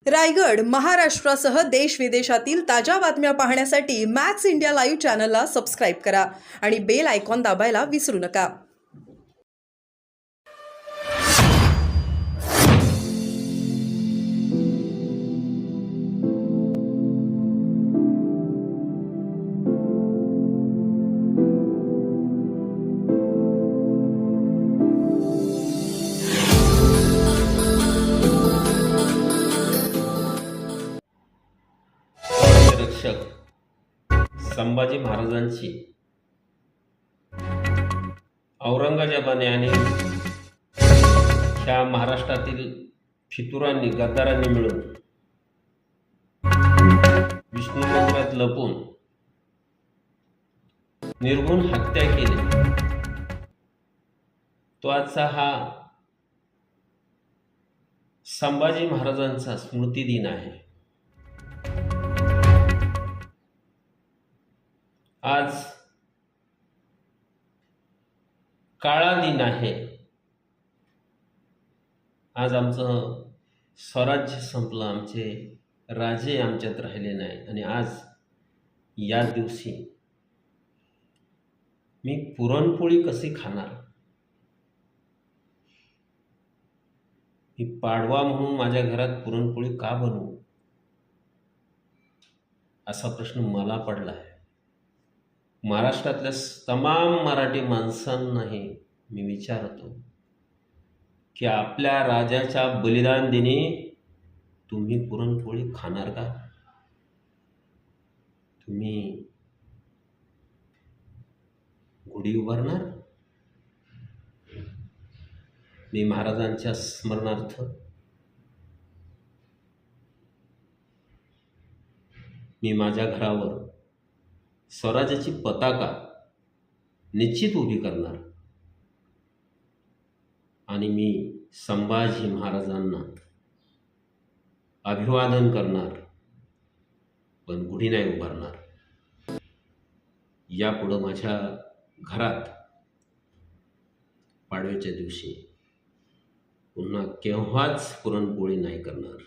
रायगड, महाराष्ट्रासह देश विदेशातील ताज्या बातम्या पाहण्यासाठी मॅक्स इंडिया लाईव्ह चॅनलला सबस्क्राईब करा आणि बेल आयकॉन दाबायला विसरू नका. रक्षक संभाजी महाराजांची औरंगजेबाने आणि ह्या महाराष्ट्रातील फितुरांनी गद्दारांनी मिळून विष्णू मंदिरात लपून निर्घृण हत्या केली. तो आजचा हा संभाजी महाराजांचा स्मृती दिन आहे. आज काळा दिन आहे. आज आमचं स्वराज्य संपलं, आमचे राजे आमच्यात राहिले नाही. आणि आज या दिवशी मी पुरणपोळी कशी खाणार? मी पाडवा म्हणून माझ्या घरात पुरणपोळी का बनवू, असा प्रश्न मला पडला आहे. महाराष्ट्रातल्या तमाम मराठी माणसांनाही मी विचारतो की आपल्या राजाच्या बलिदान दिनी तुम्ही पुरणपोळी खाणार का? तुम्ही गुढी उभारणार? मी महाराजांच्या स्मरणार्थ मी माझ्या घरावर स्वराज्याची पताका निश्चित उभी करणार आणि मी संभाजी महाराजांना अभिवादन करणार, पण गुढी नाही उभारणार. यापुढं माझ्या घरात पाडव्याच्या दिवशी पुन्हा केव्हाच पुरणपोळी नाही करणार.